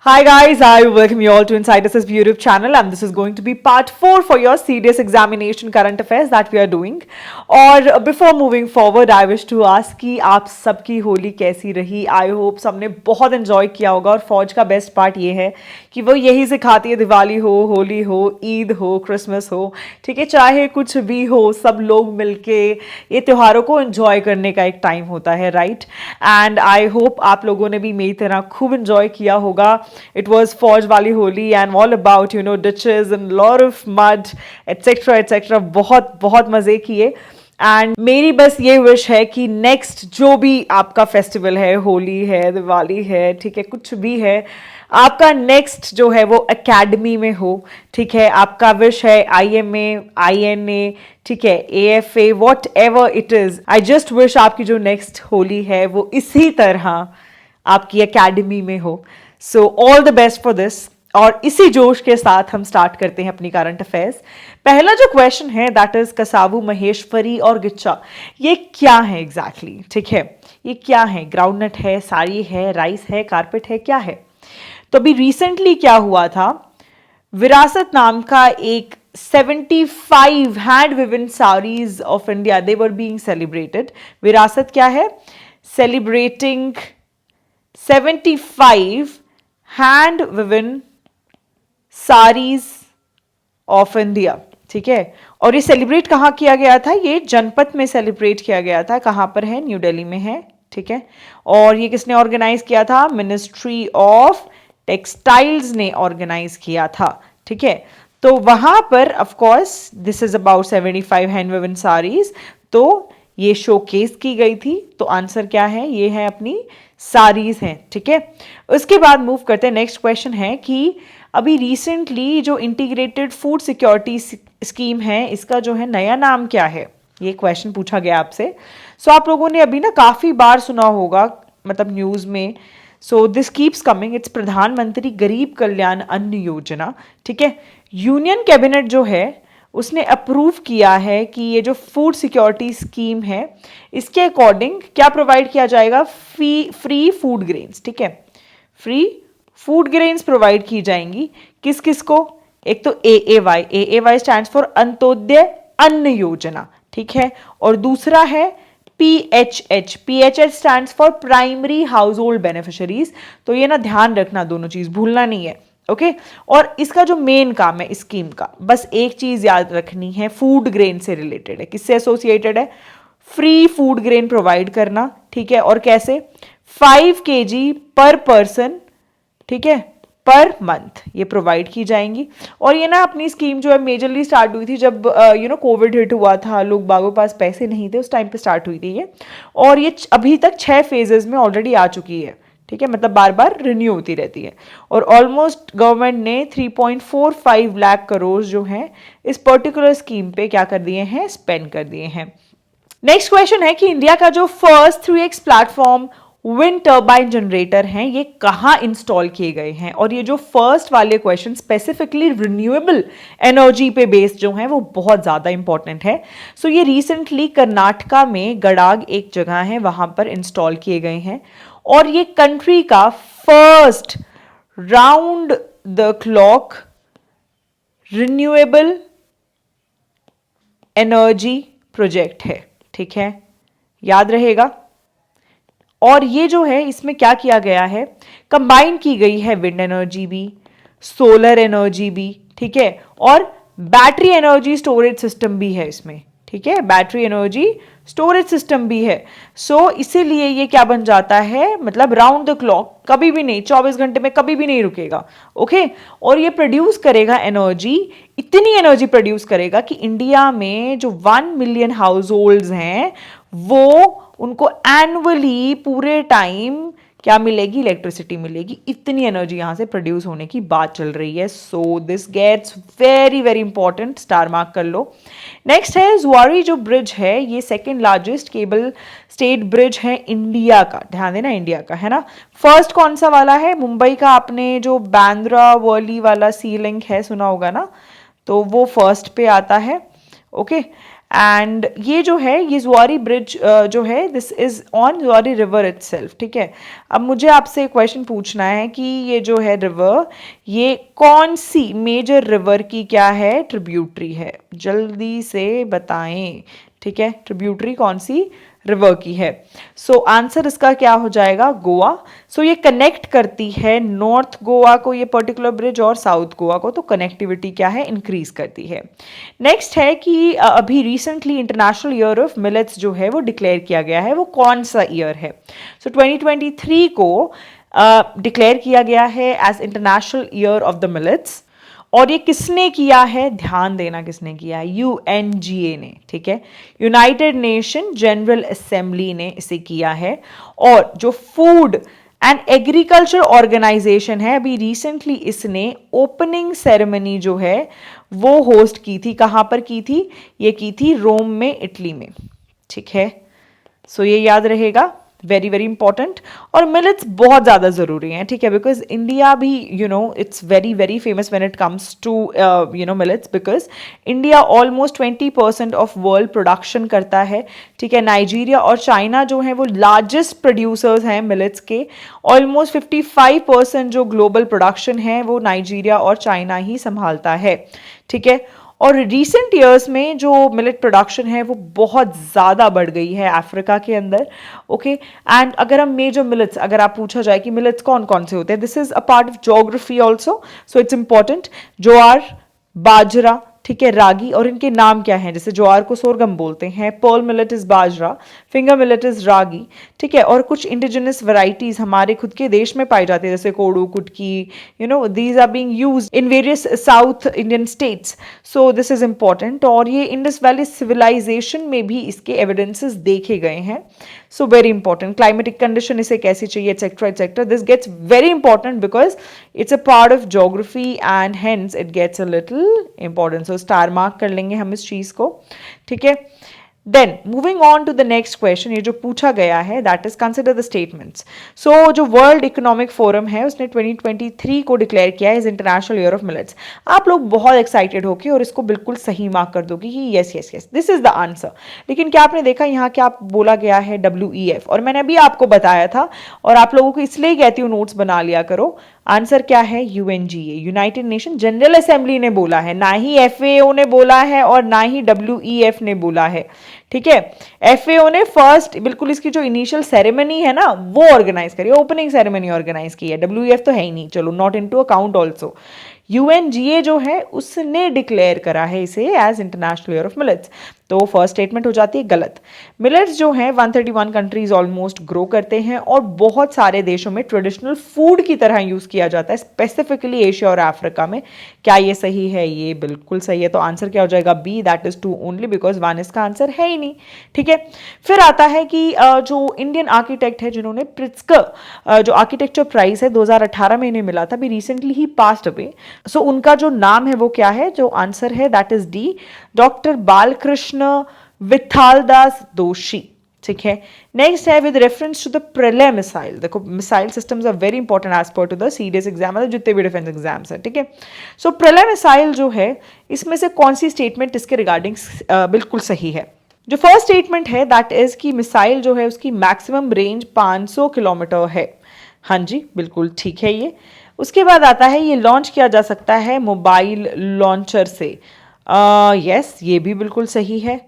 Hi guys, I welcome you all to Inside Ass's YouTube channel and this is going to be part 4 for your serious examination current affairs that we are doing. और before moving forward, I wish to ask कि आप सबकी होली कैसी रही. I hope सबने बहुत enjoy किया होगा और फौज का बेस्ट पार्ट ये है कि वो यही सिखाती है दिवाली हो, होली हो, ईद हो, क्रिसमस हो, ठीक है, चाहे कुछ भी हो, सब लोग मिलके ये त्योहारों को एंजॉय करने का एक टाइम होता है, राइट. एंड आई होप आप लोगों ने भी मेरी तरह खूब एंजॉय किया होगा. It was Fauj Wali Holi and all about, ditches and lot of mud, etc. etc. बहुत बहुत मज़े किए. एंड मेरी बस ये विश है कि नेक्स्ट जो भी आपका फेस्टिवल है, होली है, दिवाली है, ठीक है, कुछ भी है, आपका नेक्स्ट जो है वो एकेडमी में हो, ठीक है. आपका विश है IMA, INA, ठीक है, AFA, what ever it is. I just wish आपकी जो नेक्स्ट होली है वो इसी तरह आपकी एकेडमी में हो. So all the best for this. और इसी जोश के साथ हम स्टार्ट करते हैं अपनी करंट अफेयर्स. पहला जो क्वेश्चन है दैट इज कसावू, महेश्वरी और गिच्चा. ये क्या है एग्जैक्टली, ठीक है, ये क्या है? ग्राउंडनट है, साड़ी है, राइस है, कारपेट है, क्या है? तो अभी रिसेंटली क्या हुआ था, विरासत नाम का एक 75 hand Vivian saris of India, they were being celebrated. विरासत क्या है? Celebrating 75 hand Vivian saris of India, ठीक है. और ये सेलिब्रेट कहाँ किया गया था? ये जनपथ में सेलिब्रेट किया गया था. कहाँ पर है? न्यू दिल्ली में है, ठीक है. और ये किसने ऑर्गेनाइज किया था? मिनिस्ट्री ऑफ टेक्सटाइल्स ने ऑर्गेनाइज किया था, ठीक है. तो वहां पर of course this is about 75 hand Vivian saris. तो ये शोकेस की गई थी. तो आंसर क्या है? ये है अपनी साड़ीज हैं, ठीक है. उसके बाद मूव करते हैं. नेक्स्ट क्वेश्चन है कि अभी रिसेंटली जो इंटीग्रेटेड फूड सिक्योरिटी स्कीम है, इसका जो है नया नाम क्या है? ये क्वेश्चन पूछा गया आपसे. सो आप लोगों ने अभी ना काफ़ी बार सुना होगा, मतलब न्यूज़ में. So this keeps coming. It's प्रधानमंत्री गरीब कल्याण अन्न योजना, ठीक है. यूनियन कैबिनेट जो है उसने अप्रूव किया है कि ये जो फूड सिक्योरिटी स्कीम है, इसके अकॉर्डिंग क्या प्रोवाइड किया जाएगा? फ्री फूड ग्रेन्स, ठीक है. फ्री फूड ग्रेन्स प्रोवाइड की जाएंगी. किस किस को? एक तो AAY स्टैंड्स फॉर अंत्योदय अन्न योजना, ठीक है. और दूसरा है PHH stands for primary house hold beneficiaries. तो ये ना ध्यान रखना, दोनों चीज भूलना नहीं है, ओके. और इसका जो मेन काम है इस स्कीम का, बस एक चीज याद रखनी है, फूड ग्रेन से रिलेटेड है. किससे एसोसिएटेड है? फ्री फूड ग्रेन प्रोवाइड करना, ठीक है. और कैसे? 5 kg पर पर्सन, ठीक है, पर मंथ ये प्रोवाइड की जाएंगी. और ये ना अपनी स्कीम जो है मेजरली स्टार्ट हुई थी जब कोविड हिट हुआ था, लोग बागों पास पैसे नहीं थे, उस टाइम पे स्टार्ट हुई थी ये. और ये अभी तक 6 फेजेस में ऑलरेडी आ चुकी है, ठीक है, मतलब बार बार रिन्यू होती रहती है. और ऑलमोस्ट गवर्नमेंट ने 3.45 लाख करोड़ जो हैं इस पर्टिकुलर स्कीम पे क्या कर दिए हैं? स्पेंड कर दिए हैं. नेक्स्ट क्वेश्चन है कि इंडिया का जो first 3x platform wind turbine generator हैं, ये कहाँ इंस्टॉल किए गए हैं? और ये जो फर्स्ट वाले क्वेश्चन स्पेसिफिकली रिन्यूएबल एनर्जी पे बेस्ड जो हैं वो बहुत ज़्यादा इंपॉर्टेंट है. सो ये रिसेंटली कर्नाटका में गडाग एक जगह है, वहाँ पर इंस्टॉल किए गए हैं. और ये कंट्री का first round the clock renewable energy project है, ठीक है, याद रहेगा. और ये जो है इसमें क्या किया गया है? कंबाइन की गई है विंड एनर्जी भी, सोलर एनर्जी भी, ठीक है, और बैटरी एनर्जी स्टोरेज सिस्टम भी है इसमें, ठीक है, बैटरी एनर्जी स्टोरेज सिस्टम भी है. सो इसीलिए ये क्या बन जाता है, मतलब राउंड द क्लॉक, कभी भी नहीं, 24 घंटे में कभी भी नहीं रुकेगा, ओके. और ये प्रोड्यूस करेगा एनर्जी, इतनी एनर्जी प्रोड्यूस करेगा कि इंडिया में जो 1 मिलियन हाउस होल्ड्स हैं वो उनको एनुअली पूरे टाइम क्या मिलेगी? इलेक्ट्रिसिटी मिलेगी. इतनी एनर्जी यहाँ से प्रोड्यूस होने की बात चल रही है. So this gets very very important, star mark कर लो. नेक्स्ट है जुआरी जो ब्रिज है, ये second largest cable stayed bridge है इंडिया का. ध्यान देना, इंडिया का है ना. फर्स्ट कौन सा वाला है? मुंबई का आपने जो बांद्रा वर्ली वाला सी लिंक है सुना होगा ना, तो वो फर्स्ट पे आता है, ओके. एंड ये जो है ये जुआरी ब्रिज जो है दिस इज ऑन जुआरी रिवर इटसेल्फ, ठीक है। अब मुझे आपसे क्वेश्चन पूछना है कि ये जो है रिवर ये कौन सी मेजर रिवर की क्या है, ट्रिब्यूटरी है, जल्दी से बताएं, ठीक है। ट्रिब्यूटरी कौन सी रिवर की है। सो आंसर इसका क्या हो जाएगा, गोवा। सो ये कनेक्ट करती है नॉर्थ गोवा को ये पर्टिकुलर ब्रिज और साउथ गोवा को, तो कनेक्टिविटी क्या है, इंक्रीज करती है। नेक्स्ट है कि अभी recently international year of millets जो है वो डिक्लेयर किया गया है, वो कौन सा ईयर है। सो 2023 को डिक्लेयर किया गया है as international year of the millets. और ये किसने किया है, ध्यान देना किसने किया है, यूएनजीए ने, ठीक है। यूनाइटेड नेशन जनरल असेंबली ने इसे किया है। और जो फूड एंड एग्रीकल्चर ऑर्गेनाइजेशन है, अभी रिसेंटली इसने ओपनिंग सेरेमनी जो है वो होस्ट की थी। कहां पर की थी, ये की थी रोम में, इटली में, ठीक है। सो ये याद रहेगा, वेरी वेरी इंपॉर्टेंट। और मिलेट्स बहुत ज़्यादा ज़रूरी हैं, ठीक है, बिकॉज इंडिया भी it's very very famous when it comes to millets, because India almost 20% of world production करता है, ठीक है। नाइजीरिया और चाइना जो है वो लार्जेस्ट प्रोड्यूसर्स हैं मिलेट्स के। ऑलमोस्ट 55% जो ग्लोबल प्रोडक्शन है वो नाइजीरिया और चाइना ही संभालता है, ठीक है। और रिसेंट ईयर्स में जो मिलेट प्रोडक्शन है वो बहुत ज़्यादा बढ़ गई है अफ्रीका के अंदर, ओके। एंड अगर हम मेजर मिलेट्स, अगर आप पूछा जाए कि मिलेट्स कौन कौन से होते हैं, this is a part of geography also, so it's important. Jowar, bajra, ठीक है, रागी, और इनके नाम क्या हैं, जैसे ज्वार को सोरगम बोलते हैं, pearl millet is bajra, finger millet is ragi, ठीक है। और कुछ इंडिजिनस वैरायटीज हमारे खुद के देश में पाई जाती है, जैसे kodo, kutki, these are being used in various South Indian states, so this is important. और ये इंडस वैली सिविलाइजेशन में भी इसके एविडेंसेस देखे गए हैं, so very important. Climatic condition इसे कैसी चाहिए, etcetera etcetera, this gets very important because it's a part of geography and hence it gets a little important. So star mark कर लेंगे हम इस चीज को, ठीक है। Then moving on to the next question, ये जो पूछा गया है that is consider the statements. So जो वर्ल्ड इकोनॉमिक फोरम है उसने 2023 को डिक्लेयर किया है is international year of millets. आप लोग बहुत एक्साइटेड होके और इसको बिल्कुल सही मार्क कर दोगे कि yes yes yes this is the answer. लेकिन क्या आपने देखा यहाँ क्या बोला गया है, WEF, और मैंने अभी आपको बताया था और आप लोगों को इसलिए कहती हूँ नोट्स बना लिया करो। आंसर क्या है, UNGA, United nation general assembly ने बोला है, ना ही FAO ने बोला है और ना ही WEF ने बोला है, ठीक है। FAO ने फर्स्ट बिल्कुल इसकी जो इनिशियल सेरेमनी है ना वो ऑर्गेनाइज करी, ओपनिंग सेरेमनी ऑर्गेनाइज की है, WEF तो है ही नहीं, चलो not into account also. UNGA जो है उसने डिक्लेयर करा है इसे as international year of millets, तो फर्स्ट स्टेटमेंट हो जाती है गलत। मिलेट्स जो है 131 कंट्रीज ऑलमोस्ट ग्रो करते हैं और बहुत सारे देशों में ट्रेडिशनल फूड की तरह यूज किया जाता है, स्पेसिफिकली एशिया और अफ्रीका में। क्या ये सही है, ये बिल्कुल सही है, तो आंसर क्या हो जाएगा, B, that is 2 only because 1 इसका आंसर है ही नहीं, ठीक है। फिर आता है कि जो इंडियन आर्किटेक्ट है जिन्होंने प्रिट्जकर जो आर्किटेक्चर प्राइज है 2018 में इन्हें मिला था, अभी रिसेंटली ही पास्ट अवे, सो उनका जो नाम है वो क्या है, जो आंसर है that is D, doctor Balkrishna Vithaldas Doshi, ठीक है। नेक्स्ट है with reference to the Pralay missile. देखो missile systems are very important as per to the CDS exam, मतलब जितने भी डिफेंस एग्जाम्स है, ठीक है। सो प्रलय मिसाइल जो है इसमें से कौन सी स्टेटमेंट इसके रिगार्डिंग बिल्कुल सही है। जो फर्स्ट स्टेटमेंट है दैट इज कि मिसाइल जो है उसकी मैक्सिमम रेंज 500 किलोमीटर है, हाँ जी बिल्कुल ठीक है ये। उसके बाद आता है ये लॉन्च किया जा सकता है मोबाइल लॉन्चर से, यस ये भी बिल्कुल सही है।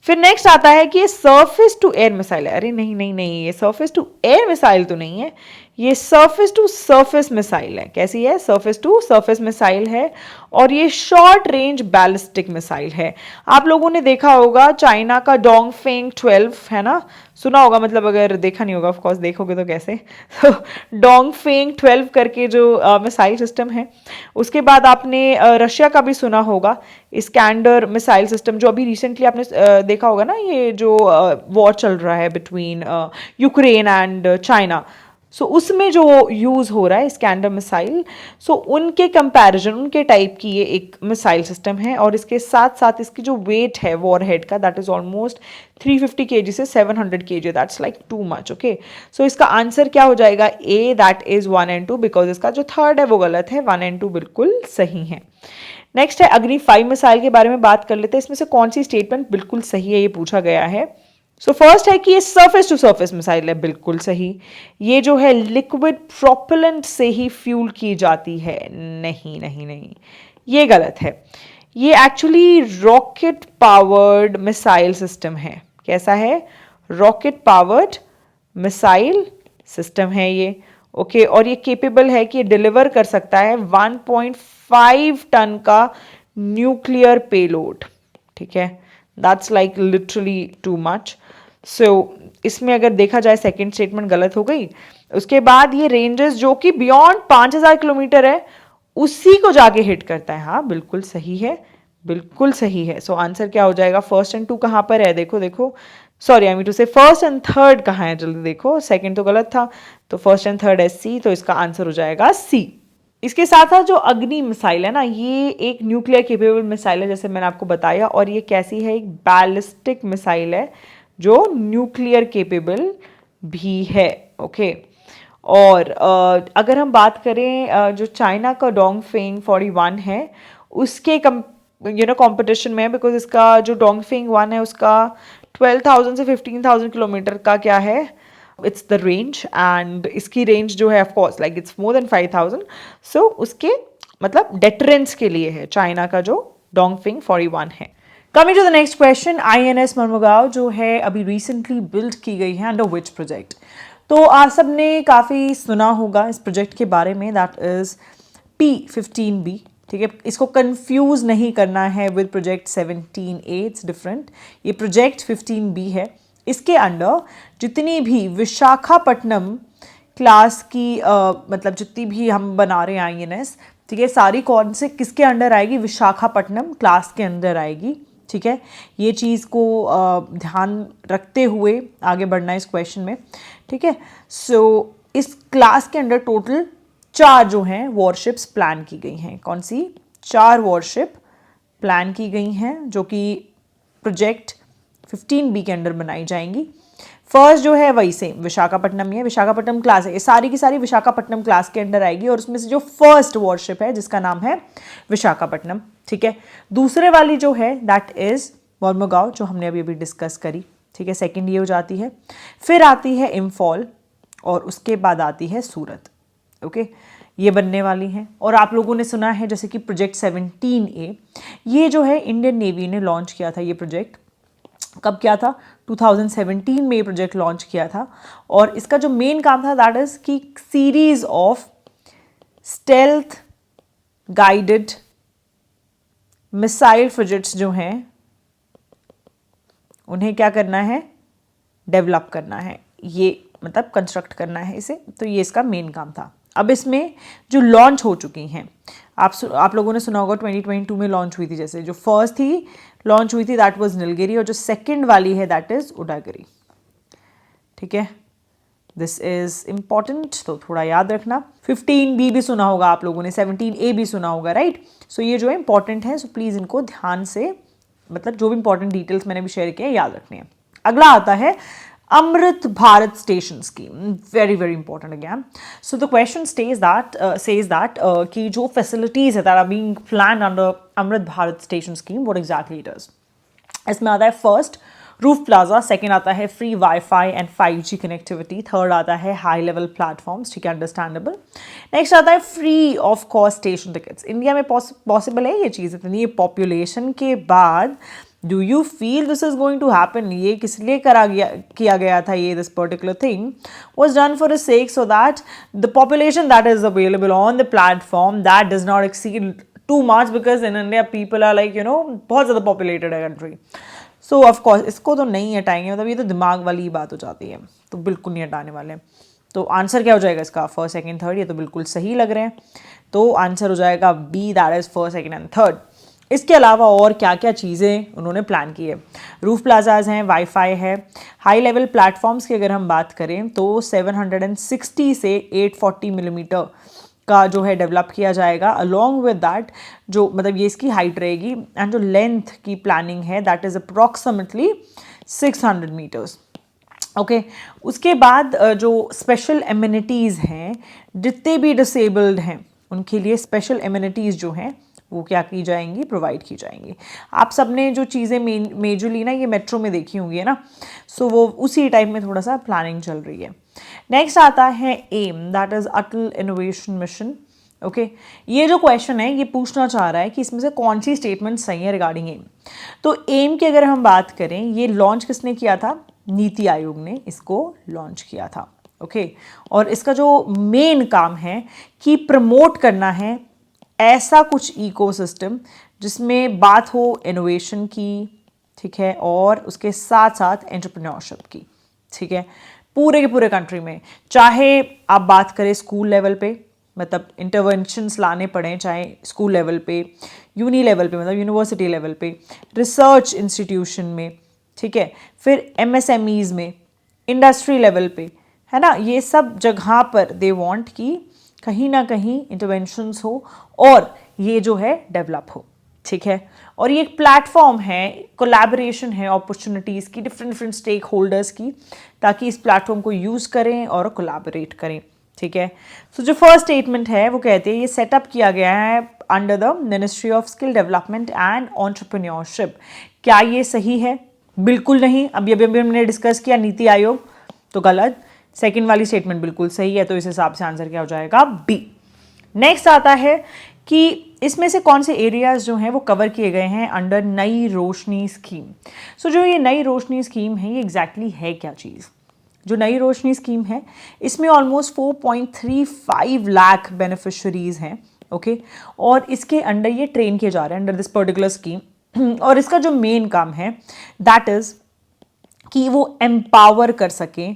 फिर नेक्स्ट आता है कि ये सरफेस टू एयर मिसाइल है, अरे नहीं नहीं नहीं, ये सरफेस टू एयर मिसाइल तो नहीं है, ये सरफेस टू सरफेस मिसाइल है। कैसी है, सरफेस टू सरफेस मिसाइल है और ये शॉर्ट रेंज बैलिस्टिक मिसाइल है। आप लोगों ने देखा होगा चाइना का डोंगफेंग 12 है ना, सुना होगा, मतलब अगर देखा नहीं होगा ऑफ कोर्स, देखोगे तो कैसे। तो डोंगफेंग 12 करके जो मिसाइल सिस्टम है। उसके बाद आपने रशिया का भी सुना होगा इस्कैंडर मिसाइल सिस्टम, जो अभी रिसेंटली आपने देखा होगा ना, ये जो वॉर चल रहा है बिटवीन यूक्रेन एंड चाइना, सो उसमें जो यूज़ हो रहा है स्कैंडर मिसाइल, सो उनके कंपैरिजन, उनके टाइप की ये एक मिसाइल सिस्टम है। और इसके साथ साथ इसकी जो वेट है वॉर हेड का दैट इज ऑलमोस्ट 350 kg से 700 kg, that's like too much, okay. So इसका आंसर क्या हो जाएगा, A, that is 1 and 2, because इसका जो थर्ड है वो गलत है, 1 and 2 बिल्कुल सही है। नेक्स्ट है अग्नि 5 मिसाइल के बारे में बात कर लेते हैं। इसमें से कौन सी स्टेटमेंट बिल्कुल सही है, ये पूछा गया है। सो फर्स्ट है कि ये सरफेस टू सरफेस मिसाइल है, बिल्कुल सही। ये जो है लिक्विड प्रोपेलेंट से ही फ्यूल की जाती है, नहीं नहीं नहीं, ये गलत है। ये actually rocket powered missile system है। कैसा है? रॉकेट पावर्ड मिसाइल सिस्टम है ये। ओके, और ये केपेबल है कि ये डिलीवर कर सकता है 1.5 टन का न्यूक्लियर पेलोड। ठीक है, that's like literally too much. So इसमें अगर देखा जाए सेकंड स्टेटमेंट गलत हो गई। उसके बाद ये रेंजेस जो कि बियॉन्ड 5000 किलोमीटर है उसी को जाके हिट करता है। हाँ बिल्कुल सही है, बिल्कुल सही है। सो आंसर क्या हो जाएगा? फर्स्ट एंड टू कहाँ पर है? देखो देखो, सॉरी आई मीन टू से फर्स्ट एंड थर्ड कहाँ है, जल्दी देखो। सेकंड तो गलत था, तो फर्स्ट एंड थर्ड है सी, तो इसका आंसर हो जाएगा सी। इसके साथ साथ जो अग्नि मिसाइल है ना, ये एक न्यूक्लियर केपेबल मिसाइल है जैसे मैंने आपको बताया। और ये कैसी है? एक बैलिस्टिक मिसाइल है जो न्यूक्लियर केपेबल भी है। ओके, और अगर हम बात करें जो चाइना का डोंगफेंग 41 है उसके कंपटीशन में, बिकॉज इसका जो डोंगफेंग 1 है उसका 12,000 से 15,000 किलोमीटर का क्या है, इट्स द रेंज। एंड इसकी रेंज जो है of course like it's more than 5,000। सो उसके मतलब डेटरेंस के लिए है चाइना का जो डोंगफेंग 41 है। Coming to the next question, INS Mormugao जो है अभी रिसेंटली बिल्ड की गई है अंडर विच प्रोजेक्ट? तो आप सब ने काफ़ी सुना होगा इस प्रोजेक्ट के बारे में, दैट इज़ P-15B। ठीक है, इसको कंफ्यूज नहीं करना है with project 17A, it's different. ये प्रोजेक्ट 15B है। इसके अंडर जितनी भी विशाखापट्टनम क्लास की मतलब जितनी भी हम बना रहे हैं INS, ठीक है, सारी कौन से किसके अंडर आएगी? विशाखापट्टनम क्लास के अंदर आएगी। ठीक है, ये चीज़ को ध्यान रखते हुए आगे बढ़ना है इस क्वेश्चन में। ठीक है, सो इस क्लास के अंडर टोटल 4 जो हैं वॉरशिप्स प्लान की गई हैं। कौन सी? 4 वॉरशिप प्लान की गई हैं जो कि प्रोजेक्ट 15B के अंडर बनाई जाएंगी। फर्स्ट जो है वही सेम विशाखापट्टनम ही है, विशाखापट्टनम क्लास है, ये सारी की सारी विशाखापट्टनम क्लास के अंडर आएगी। और उसमें से जो फर्स्ट वॉरशिप है जिसका नाम है विशाखापट्टनम। ठीक है, दूसरे वाली जो है दैट इज मर्मुगाओ जो हमने अभी अभी डिस्कस करी। ठीक है, सेकंड ये हो जाती है। फिर आती है इम्फॉल और उसके बाद आती है सूरत। ओके, ये बनने वाली हैं। और आप लोगों ने सुना है जैसे कि प्रोजेक्ट 17A, ये जो है इंडियन नेवी ने लॉन्च किया था। ये प्रोजेक्ट कब किया था? 2017 में ये प्रोजेक्ट लॉन्च किया था। और इसका जो मेन काम था दैट इज कि series of stealth guided missile frigates जो हैं उन्हें क्या करना है? डेवलप करना है, ये मतलब कंस्ट्रक्ट करना है इसे। तो ये इसका मेन काम था। अब इसमें जो लॉन्च हो चुकी हैं, आप लोगों ने सुना होगा 2022 में लॉन्च हुई थी। जैसे जो फर्स्ट थी लॉन्च हुई थी दैट वाज नीलगिरी, और जो सेकंड वाली है दैट इज उडागिरी। ठीक है, दिस इज इंपॉर्टेंट, तो थोड़ा याद रखना। 15B भी सुना होगा आप लोगों ने, 17A भी सुना होगा, राइट? सो ये जो है इंपॉर्टेंट है, सो प्लीज़ इनको ध्यान से, मतलब जो भी इंपॉर्टेंट डिटेल्स मैंने भी शेयर किए याद रखने हैं। अगला आता है Amrit Bharat station scheme, very very important again. So the question says that कि जो फैसिलिटीज है that are being planned under Amrit Bharat station scheme, what exactly it is. इसमें आता है फर्स्ट रूफ प्लाजा, सेकेंड आता है free wifi and 5G connectivity, third आता है हाई लेवल प्लेटफॉर्म्स। ठीक है, अंडरस्टैंडेबल। नेक्स्ट आता है free of cost station tickets. India में पॉसिबल है ये चीज़? इतनी पॉपुलेशन के बाद do you feel this is going to happen? ये किस लिए किया गया था? ये this particular thing was done for a sake so that the population that is available on the platform that does not exceed too much, because in India people are like बहुत ज़्यादा populated है country. So of course इसको तो नहीं हटाएंगे, मतलब ये तो दिमाग वाली ही बात हो जाती है, तो बिल्कुल नहीं हटाने वाले। तो आंसर क्या हो जाएगा इसका? फर्स्ट सेकंड थर्ड, ये तो बिल्कुल सही लग रहे हैं। तो आंसर हो जाएगा B, that is first second and third. इसके अलावा और क्या क्या चीज़ें उन्होंने प्लान की है? रूफ प्लाजाज हैं, वाईफाई है, हाई लेवल प्लेटफॉर्म्स की अगर हम बात करें तो 760 से 840 मिलीमीटर का जो है डेवलप किया जाएगा। अलॉन्ग विद दैट जो मतलब ये इसकी हाइट रहेगी, एंड जो लेंथ की प्लानिंग है that is approximately 600 meters. Okay, उसके बाद जो स्पेशल एमिनिटीज़ हैं, जितने भी डिसेबल्ड हैं उनके लिए स्पेशल एमिनिटीज़ जो हैं वो क्या की जाएंगी, प्रोवाइड की जाएंगी। आप सबने जो चीज़ें मेजरली ना ये मेट्रो में देखी होंगी है ना, सो वो उसी टाइप में थोड़ा सा प्लानिंग चल रही है। नेक्स्ट आता है AIM, that is Atal innovation mission. Okay, ये जो क्वेश्चन है ये पूछना चाह रहा है कि इसमें से कौन सी स्टेटमेंट सही है रिगार्डिंग एम। तो एम की अगर हम बात करें, ये लॉन्च किसने किया था, नीति आयोग ने इसको लॉन्च किया था। ओके, और इसका जो मेन काम है कि प्रमोट करना है ऐसा कुछ इकोसिस्टम जिसमें बात हो इनोवेशन की, ठीक है, और उसके साथ साथ एंटरप्रेन्योरशिप की, ठीक है, पूरे के पूरे कंट्री में। चाहे आप बात करें स्कूल लेवल पे, मतलब इंटरवेंशंस लाने पड़े, चाहे स्कूल लेवल पे, यूनी लेवल पे, मतलब यूनिवर्सिटी लेवल पे, रिसर्च इंस्टीट्यूशन में, ठीक है, फिर एमएसएमईज में, इंडस्ट्री लेवल पे, है ना, ये सब जगह पर दे वांट कि कहीं ना कहीं इंटरवेंशंस हो और ये जो है डेवलप हो, ठीक है। और ये एक प्लेटफॉर्म है, कोलैबोरेशन है अपॉर्चुनिटीज़ की, डिफरेंट स्टेक होल्डर्स की, ताकि इस प्लेटफॉर्म को यूज़ करें और कोलैबोरेट करें, ठीक है। सो जो फर्स्ट स्टेटमेंट है वो कहते हैं ये सेटअप किया गया है under the ministry of skill development and entrepreneurship. क्या ये सही है? बिल्कुल नहीं। अभी हमने डिस्कस किया नीति आयोग, तो गलत। सेकंड वाली स्टेटमेंट बिल्कुल सही है, तो इस हिसाब से आंसर क्या हो जाएगा, बी। नेक्स्ट आता है कि इसमें से कौन से एरियाज जो हैं वो कवर किए गए हैं अंडर नई रोशनी स्कीम। सो जो ये नई रोशनी स्कीम है ये एग्जैक्टली है क्या चीज़? जो नई रोशनी स्कीम है इसमें ऑलमोस्ट 4.35 लाख बेनिफिशरीज हैं, ओके, और इसके अंडर ये ट्रेन किए जा रहे हैं अंडर दिस पर्टिकुलर स्कीम। और इसका जो मेन काम है दैट इज़ कि वो एम्पावर कर सकें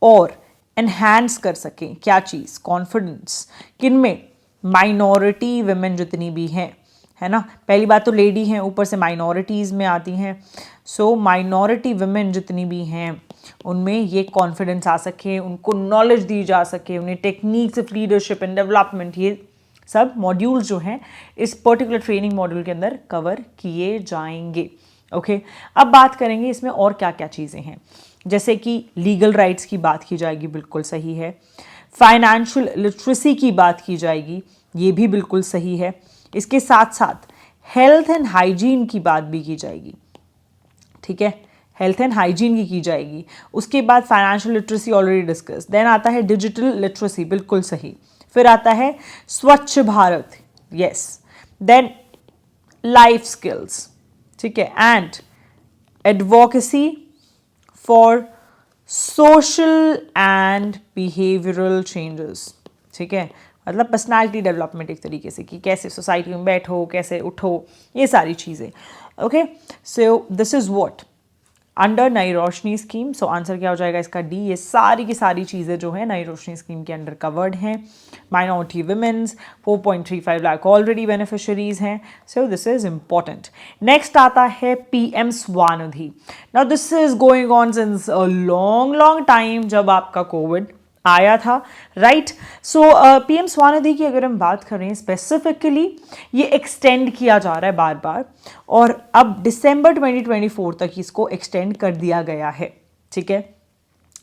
और एनहांस कर सकें क्या चीज़, कॉन्फिडेंस। किन में? माइनॉरिटी विमेन जितनी भी हैं, है ना, पहली बात तो लेडी हैं, ऊपर से माइनॉरिटीज़ में आती हैं। सो माइनॉरिटी विमेन जितनी भी हैं उनमें ये कॉन्फिडेंस आ सके, उनको नॉलेज दी जा सके, उन्हें techniques of leadership and development, ये सब मॉड्यूल्स जो हैं इस पर्टिकुलर ट्रेनिंग मॉड्यूल के अंदर कवर किए जाएंगे। ओके, अब बात करेंगे इसमें और क्या क्या चीज़ें हैं। जैसे कि लीगल राइट्स की बात की जाएगी, बिल्कुल सही है। फाइनेंशियल लिटरेसी की बात की जाएगी, ये भी बिल्कुल सही है। इसके साथ साथ हेल्थ एंड हाइजीन की बात भी की जाएगी, ठीक है, हेल्थ एंड हाइजीन की जाएगी। उसके बाद financial literacy already discuss. Then आता है डिजिटल लिटरेसी, बिल्कुल सही। फिर आता है Swachh Bharat, yes. Then life skills, ठीक है, and advocacy for social and behavioural changes, ठीक है, मतलब पर्सनालिटी डेवलपमेंट एक तरीके से कि कैसे सोसाइटी में बैठो, कैसे उठो, ये सारी चीज़ें। Okay, so this is what under नई रोशनी स्कीम। सो आंसर क्या हो जाएगा इसका, डी। ये सारी की सारी चीज़ें जो है नई रोशनी स्कीम के अंडर कवर्ड हैं। Minority womens 4.35 lakh already beneficiaries हैं, so this is important. Next आता है PM Svanidhi. Now this is going on since a long time, जब आपका कोविड आया था, राइट। सो पीएम स्वानिधि की अगर हम बात करें स्पेसिफिकली, ये एक्सटेंड किया जा रहा है बार बार, और अब दिसंबर 2024 तक इसको एक्सटेंड कर दिया गया है, ठीक है।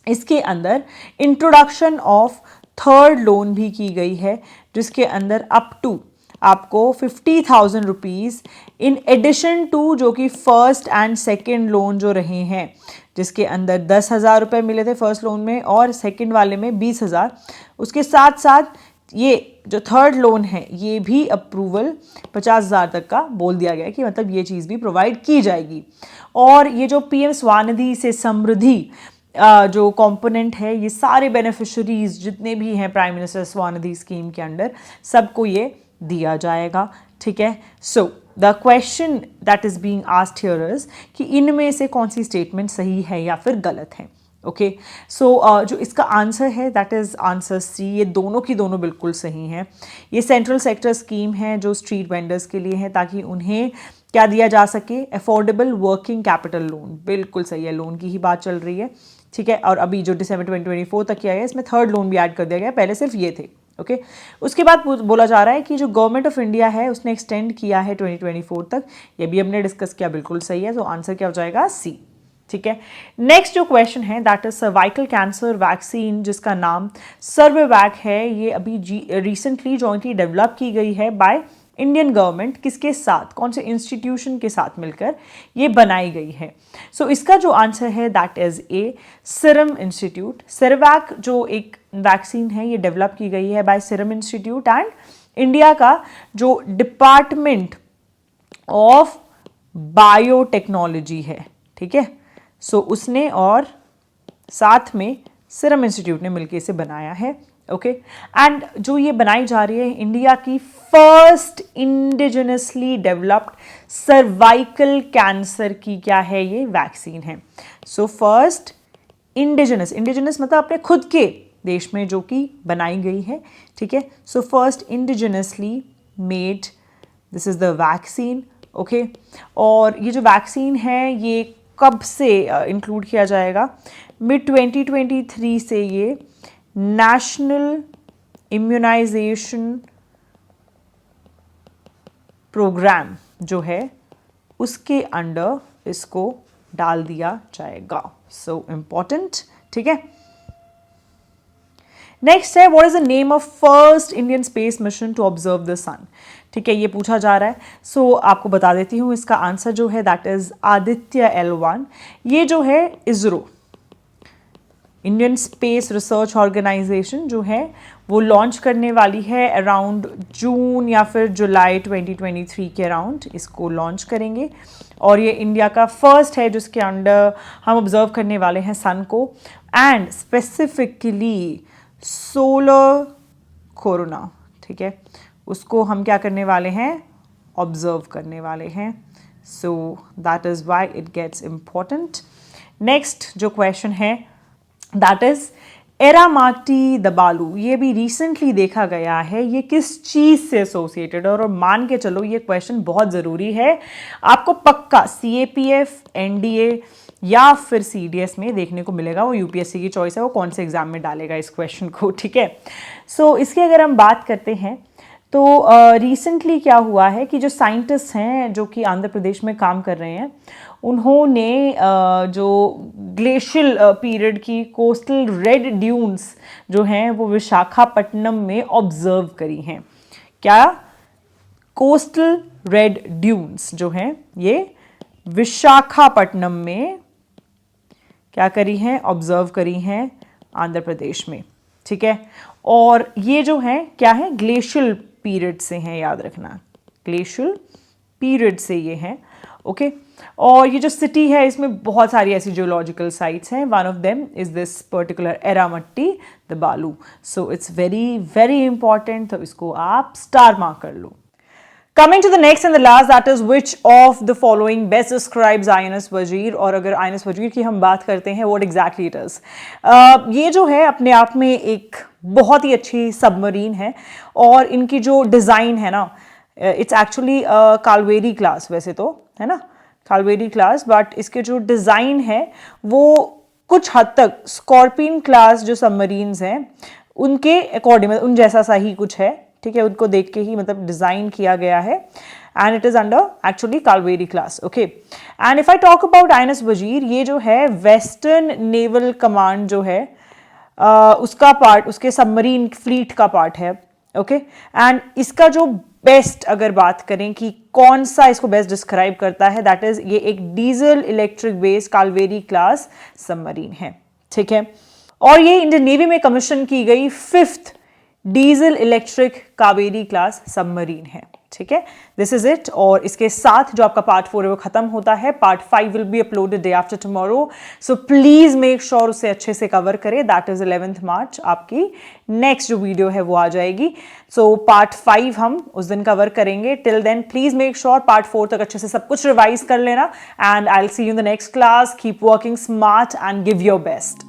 इसके अंदर इंट्रोडक्शन ऑफ थर्ड लोन भी की गई है, जिसके अंदर अप टू आपको 50,000 रुपीज़ इन एडिशन टू जो कि फर्स्ट एंड सेकेंड लोन जो रहे हैं, जिसके अंदर 10,000 रुपये मिले थे फर्स्ट लोन में और सेकेंड वाले में 20,000। उसके साथ साथ ये जो थर्ड लोन है ये भी अप्रूवल 50,000 तक का बोल दिया गया कि मतलब ये चीज़ भी प्रोवाइड की जाएगी। और ये जो पीएम स्वानिधि से समृद्धि जो कंपोनेंट है, ये सारे बेनिफिशरीज जितने भी हैं प्राइम मिनिस्टर स्वानिधि स्कीम के अंडर सबको ये दिया जाएगा, ठीक है। सो the question that is being asked here is कि इनमें से कौन सी स्टेटमेंट सही है या फिर गलत है। ओके, सो जो इसका आंसर है दैट इज आंसर सी। ये दोनों की दोनों बिल्कुल सही हैं। ये सेंट्रल सेक्टर स्कीम है जो स्ट्रीट वेंडर्स के लिए है, ताकि उन्हें क्या दिया जा सके, अफोर्डेबल वर्किंग कैपिटल लोन। बिल्कुल सही है, लोन की ही बात चल रही है, ठीक है। और अभी जो दिसंबर 2024 तक किया गया इसमें थर्ड लोन भी ऐड कर दिया गया, पहले सिर्फ ये थे, ओके। उसके बाद बोला जा रहा है कि जो गवर्नमेंट ऑफ इंडिया है उसने एक्सटेंड किया है 2024 तक, ये भी हमने डिस्कस किया, बिल्कुल सही है। तो आंसर क्या हो जाएगा, सी, ठीक है। नेक्स्ट जो क्वेश्चन है that is cervical cancer vaccine, जिसका नाम सर्वेवैक है। ये अभी रिसेंटली जॉइंटली डेवलप की गई है बाय इंडियन गवर्नमेंट किसके साथ, कौन से इंस्टीट्यूशन के साथ मिलकर ये बनाई गई है? सो इसका जो आंसर है that is a Serum Institute. Cervavac जो एक वैक्सीन है ये डेवलप की गई है by Serum Institute, and India का जो डिपार्टमेंट ऑफ बायोटेक्नोलॉजी है, ठीक है, सो उसने और साथ में सीरम इंस्टीट्यूट ने मिलकर इसे बनाया है। ओके, एंड जो ये बनाई जा रही है इंडिया की first indigenously developed cervical cancer की क्या है, ये वैक्सीन है। सो फर्स्ट इंडिजिनस मतलब अपने खुद के देश में जो कि बनाई गई है, ठीक है। So first indigenously made, this is the vaccine. Okay, और ये जो वैक्सीन है ये कब से इंक्लूड किया जाएगा? मिड 2023 से ये नेशनल इम्यूनाइजेशन प्रोग्राम जो है उसके अंडर इसको डाल दिया जाएगा। सो इम्पॉर्टेंट, ठीक है। नेक्स्ट है, what is the name of first Indian space mission to observe the sun? ठीक है, ये पूछा जा रहा है। सो आपको बता देती हूँ इसका आंसर जो है दैट इज आदित्य L1। ये जो है ISRO, Indian Space Research Organisation जो है वो लॉन्च करने वाली है अराउंड जून या फिर जुलाई 2023 के अराउंड इसको लॉन्च करेंगे, और ये इंडिया का फर्स्ट है जिसके अंडर हम ऑब्जर्व करने वाले हैं सन को, एंड स्पेसिफिकली सोलर कोरोना, ठीक है, उसको हम क्या करने वाले हैं, ऑब्जर्व करने वाले हैं। So that is why it gets important. Next जो क्वेश्चन है दैट इज एरामाटी दबालू, ये भी रिसेंटली देखा गया है, ये किस चीज़ से एसोसिएटेड है? और मान के चलो ये क्वेश्चन बहुत ज़रूरी है, आपको पक्का CAPF, NDA या फिर CDS में देखने को मिलेगा। वो UPSC की चॉइस है, वो कौन से एग्जाम में डालेगा इस क्वेश्चन को, ठीक है। सो इसकी अगर हम बात करते हैं तो रिसेंटली क्या हुआ है कि जो साइंटिस्ट हैं जो कि आंध्र प्रदेश में काम कर रहे हैं, उन्होंने जो ग्लेशियल पीरियड की कोस्टल रेड ड्यून्स जो हैं वो विशाखापट्टनम में ऑब्जर्व करी हैं। क्या? कोस्टल रेड ड्यून्स जो हैं ये विशाखापट्टनम में क्या करी हैं, ऑब्जर्व करी हैं आंध्र प्रदेश में, ठीक है। और ये जो है क्या है, ग्लेशियल पीरियड से हैं, याद रखना, ग्लेशियल पीरियड से ये हैं। ओके, और ये जो सिटी है इसमें बहुत सारी ऐसी जियोलॉजिकल साइट्स हैं, one of them is this particular Erramatti Dibbalu. So it's very very important, तो इसको आप स्टार मार्क कर लो। Coming to the next and the last, that is which of the following best describes INS वजीर? और अगर INS वजीर की हम बात करते हैं, what exactly it is? ये जो है अपने आप में एक बहुत ही अच्छी सबमरीन है, और इनकी जो डिज़ाइन है ना, इट्स एक्चुअली कालवेरी क्लास, वैसे तो है ना कालवेरी क्लास, बट इसके जो डिज़ाइन है वो कुछ हद तक स्कॉर्पियन क्लास जो सबमरीन्स हैं उनके अकॉर्डिंग, उन जैसा सा ही कुछ है, ठीक है, उनको देख के ही मतलब डिज़ाइन किया गया है, and it is under actually Kalvari class. Okay, and if I talk about INS वजीर, ये जो है वेस्टर्न नेवल कमांड जो है उसका पार्ट, उसके सबमरीन फ्लीट का पार्ट है। ओके, एंड इसका जो बेस्ट अगर बात करें कि कौन सा इसको बेस्ट डिस्क्राइब करता है, दैट इज ये एक diesel electric based Kalvari class submarine है, ठीक है। और ये इंडियन नेवी में कमीशन की गई 5th diesel electric Kaveri class submarine है, ठीक है। दिस इज इट, और इसके साथ जो आपका पार्ट 4 है वो खत्म होता है। Part 5 will be uploaded day after tomorrow, so please make sure उसे अच्छे से कवर करें। दैट इज 11th मार्च, आपकी नेक्स्ट जो वीडियो है वो आ जाएगी। सो पार्ट 5 हम उस दिन कवर करेंगे। Till then please make sure part 4 तक अच्छे से सब कुछ रिवाइज कर लेना, and I will see you in the next class. Keep working smart and give your best.